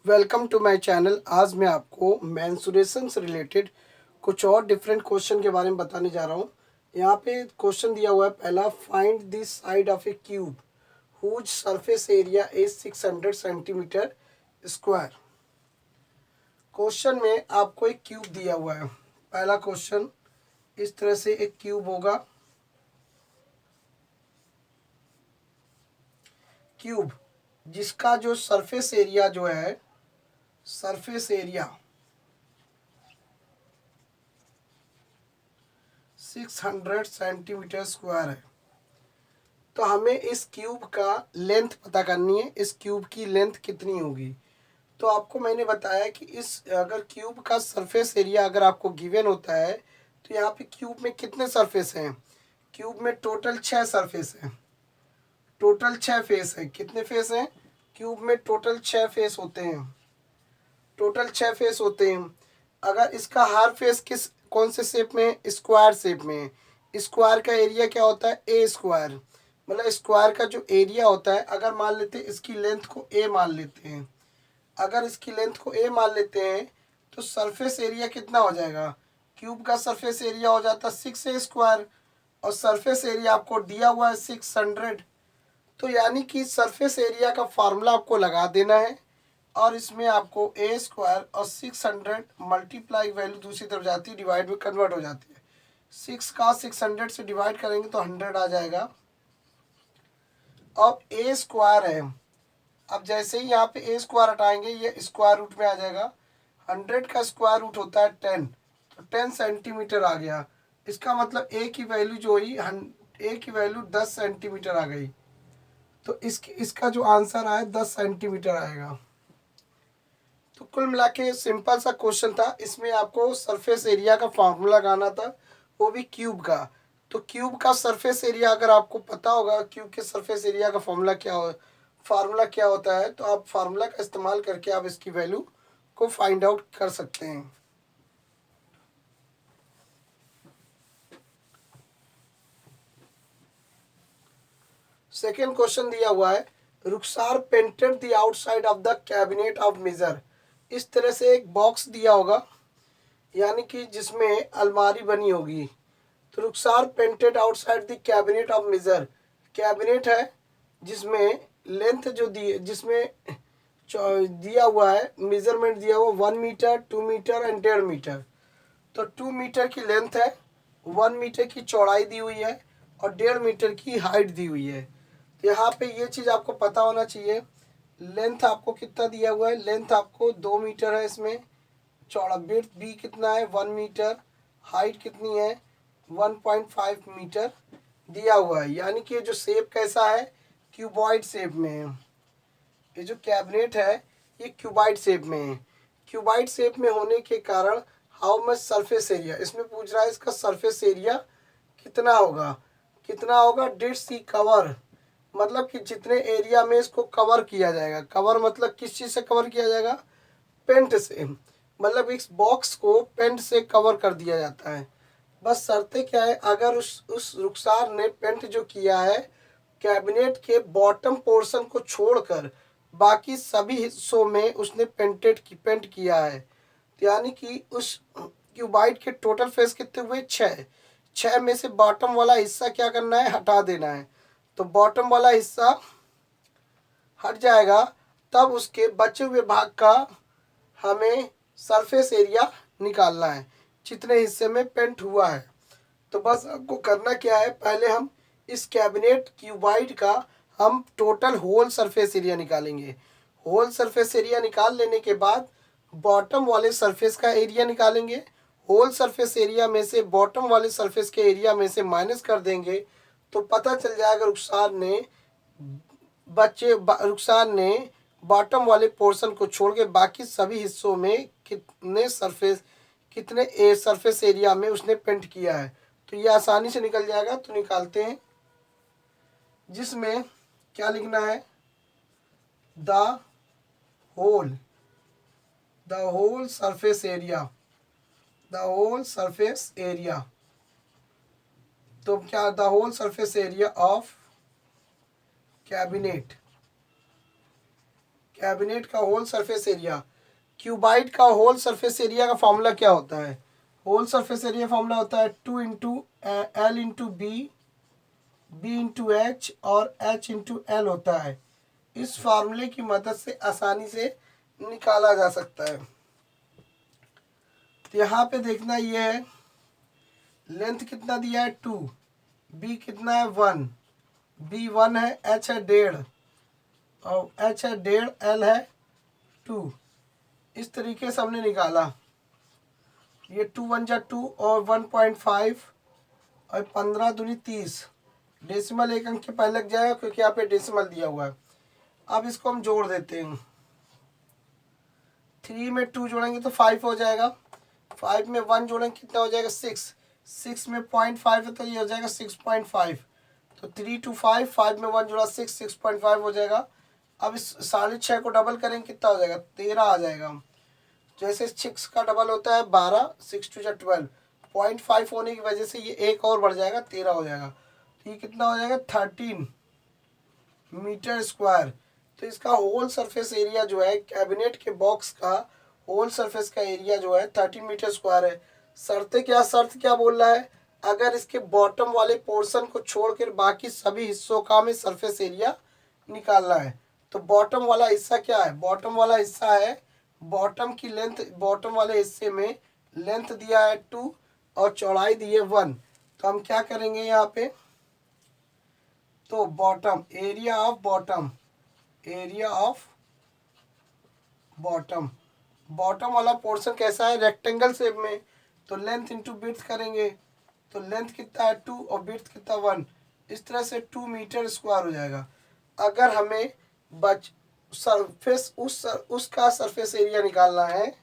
Welcome to my channel. आज मैं आपको मेंसुरेशन से रिलेटेड कुछ और डिफरेंट क्वेश्चन के बारे में बताने जा रहा हूँ। यहाँ पे क्वेश्चन दिया हुआ है पहला, find the side of a cube whose surface area is 600 centimetre square. Question में आपको एक क्यूब दिया हुआ है। पहला क्वेश्चन, इस तरह से एक क्यूब होगा। क्यूब जिसका जो सरफेस एरिया जो है, सरफेस एरिया 600 सेंटीमीटर स्क्वायर है। तो हमें इस क्यूब का लेंथ पता करनी है। इस क्यूब की लेंथ कितनी होगी? तो आपको मैंने बताया कि इस अगर क्यूब का सरफेस एरिया अगर आपको गिवन होता है तो यहाँ पे क्यूब में कितने सरफेस हैं? क्यूब में टोटल 6 सरफेस हैं। टोटल 6 फेस है। कितने फेस हैं? क्यूब में टोटल 6 फेस होते हैं। टोटल 6 फेस होते हैं। अगर इसका हर फेस किस कौन से शेप में है? स्क्वायर शेप में है। स्क्वायर का एरिया क्या होता है? ए स्क्वायर। मतलब स्क्वायर का जो एरिया होता है, अगर मान लेते हैं इसकी लेंथ को ए मान लेते हैं, अगर इसकी लेंथ को ए मान लेते हैं तो सरफेस एरिया कितना हो जाएगा? क्यूब का सरफेस एरिया हो जाता है 6 स्क्वायर, और सरफेस एरिया आपको दिया हुआ है 600। तो यानी कि सरफेस एरिया का फार्मूला आपको लगा देना है, और इसमें आपको ए स्क्वायर और 600 मल्टीप्लाई वैल्यू दूसरी तरफ जाती है, डिवाइड में कन्वर्ट हो जाती है। 6 का 600 से डिवाइड करेंगे तो 100 आ जाएगा। अब ए स्क्वायर है। अब जैसे ही यहाँ पे ए स्क्वायर हटाएंगे ये स्क्वायर रूट में आ जाएगा। 100 का स्क्वायर रूट होता है 10, तो 10 सेंटीमीटर आ गया। इसका मतलब ए की वैल्यू जो हुई, ए की वैल्यू 10 सेंटीमीटर आ गई। तो इसका जो आंसर आया 10 सेंटीमीटर आएगा। तो कुल मिला के सिंपल सा क्वेश्चन था। इसमें आपको सरफेस एरिया का फॉर्मूला लगाना था, वो भी क्यूब का। तो क्यूब का सरफेस एरिया अगर आपको पता होगा क्यूब के सरफेस एरिया का फार्मूला क्या होता है, तो आप फार्मूला का इस्तेमाल करके आप इसकी वैल्यू को फाइंड आउट कर सकते हैं। सेकेंड क्वेश्चन दिया हुआ है, Rukhsar painted the outside of the cabinet of major. इस तरह से एक बॉक्स दिया होगा, यानी कि जिसमें अलमारी बनी होगी। तो Rukhsar painted outside the cabinet of major. Cabinet है जिसमें लेंथ जो दी, जिसमें दिया हुआ है, मेजरमेंट दिया हुआ 1 मीटर, 2 मीटर एंड 1.5 मीटर। तो 2 मीटर की लेंथ है, 1 मीटर की चौड़ाई दी हुई है, और 1.5 मीटर की हाइट दी हुई है। तो यहाँ पे ये चीज़ आपको पता होना चाहिए। लेंथ आपको कितना दिया हुआ है? लेंथ आपको 2 मीटर है। इसमें चौड़ा विड्थ बी कितना है? 1 मीटर। हाइट कितनी है? 1.5 मीटर दिया हुआ है। यानी कि जो शेप कैसा है? क्यूबॉइड शेप में है। ये जो कैबिनेट है ये क्यूबॉइड शेप में है। क्यूबॉइड शेप में होने के कारण हाउ मच सरफेस एरिया, इसमें पूछ रहा है इसका सरफेस एरिया कितना होगा। कितना होगा? डिड सी कवर, मतलब कि जितने एरिया में इसको कवर किया जाएगा। कवर मतलब किस चीज़ से कवर किया जाएगा? पेंट से। मतलब इस बॉक्स को पेंट से कवर कर दिया जाता है। बस शर्तें क्या है? अगर उस रुखसार ने पेंट जो किया है कैबिनेट के बॉटम पोर्शन को छोड़कर बाकी सभी हिस्सों में उसने पेंट किया है। तो यानी कि उस क्यूबाइड के टोटल फेस कितने हुए? 6। 6 में से बॉटम वाला हिस्सा क्या करना है? हटा देना है। तो बॉटम वाला हिस्सा हट जाएगा, तब उसके बचे हुए भाग का हमें सरफेस एरिया निकालना है, जितने हिस्से में पेंट हुआ है। तो बस आपको करना क्या है, पहले हम इस कैबिनेट क्यूबाइड का हम टोटल होल सरफेस एरिया निकालेंगे। होल सरफेस एरिया निकाल लेने के बाद बॉटम वाले सरफेस का एरिया निकालेंगे। होल सरफेस एरिया में से बॉटम वाले सरफेस के एरिया में से माइनस कर देंगे, तो पता चल जाएगा रुखसार ने बॉटम वाले पोर्शन को छोड़ के बाकी सभी हिस्सों में कितने सरफेस एरिया में उसने पेंट किया है। तो ये आसानी से निकल जाएगा। तो निकालते हैं, जिसमें क्या लिखना है? The whole the whole surface area. The whole surface area. तो क्या? The whole surface area of cabinet. Cabinet का होल सरफेस एरिया। क्यूबाइड का होल सरफेस एरिया का फॉर्मूला क्या होता है? होल सरफेस एरिया फॉर्मूला होता है 2 into L into B, B into H और एच इंटू एल होता है। इस फार्मूले की मदद से आसानी से निकाला जा सकता है। तो यहाँ पे देखना ये है, लेंथ कितना दिया है 2, बी कितना है 1, बी 1 है, एच है 1.5 और एच है 1.5, एल है 2। इस तरीके से हमने निकाला। ये 2 1 जा 2 और 1.5 और 15 दूनी 30। डेसिमल एक अंक के पहले लग जाएगा क्योंकि यहाँ पे डेसिमल दिया हुआ है। अब इसको हम जोड़ देते हैं। 3 में 2 जोड़ेंगे तो 5 हो जाएगा, 5 में 1 जोड़ेंगे कितना हो जाएगा 6, 6 में 0.5 है तो ये हो जाएगा 6.5। तो 3 to 5, 5 में 1 जोड़ा 6, 6.5 हो जाएगा। अब इस 6.5 को डबल करेंगे कितना हो जाएगा 13 आ जाएगा। जैसे 6 का डबल होता है 12, 6 2 12, 0.5 होने की वजह से ये एक और बढ़ जाएगा 13 हो जाएगा। तो ये कितना हो जाएगा 13 मीटर स्क्वायर। तो इसका होल सरफेस एरिया जो है कैबिनेट के बॉक्स का होल सरफेस का एरिया जो है 13 मीटर स्क्वायर है। शर्त क्या बोल रहा है? अगर इसके बॉटम वाले पोर्शन को छोड़कर बाकी सभी हिस्सों का हमें सरफेस एरिया निकालना है। तो बॉटम वाला हिस्सा क्या है? बॉटम वाला हिस्सा है, बॉटम की लेंथ, बॉटम वाले हिस्से में लेंथ दिया है 2 और चौड़ाई दी है 1। तो हम क्या करेंगे यहाँ पे, तो bottom area of bottom, area of bottom, bottom वाला पोर्शन कैसा है? रेक्टेंगल शेप में। तो लेंथ इंटू विड्थ करेंगे तो लेंथ कितना है 2 और विड्थ कितना 1। इस तरह से 2 मीटर स्क्वायर हो जाएगा। अगर हमें सरफेस उसका सरफेस एरिया निकालना है,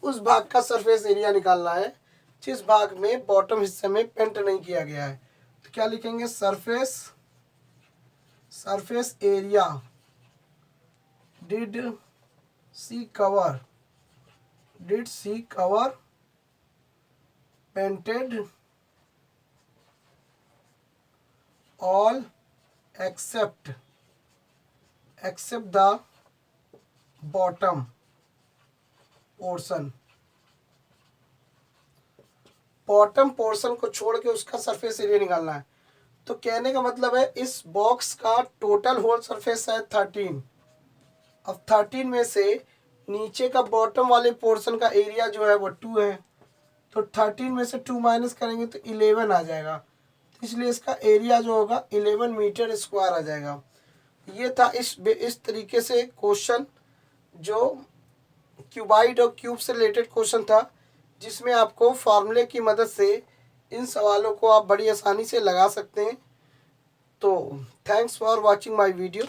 उस भाग का सरफेस एरिया निकालना है जिस भाग में बॉटम हिस्से में पेंट नहीं किया गया है। तो क्या लिखेंगे? Surface area did she cover painted all except the bottom portion। Bottom portion को छोड़ के उसका सरफेस एरिया निकालना है। तो कहने का मतलब है इस बॉक्स का टोटल होल सरफेस है 13। अब 13 में से नीचे का बॉटम वाले पोर्शन का एरिया जो है वो 2 है। तो 13 में से 2 माइनस करेंगे तो 11 आ जाएगा। इसलिए इसका एरिया जो होगा 11 मीटर स्क्वायर आ जाएगा। ये था इस तरीके से क्वेश्चन, जो क्यूबाइड और क्यूब से रिलेटेड क्वेश्चन था, जिसमें आपको फार्मूले की मदद से इन सवालों को आप बड़ी आसानी से लगा सकते हैं। तो thanks for watching my video.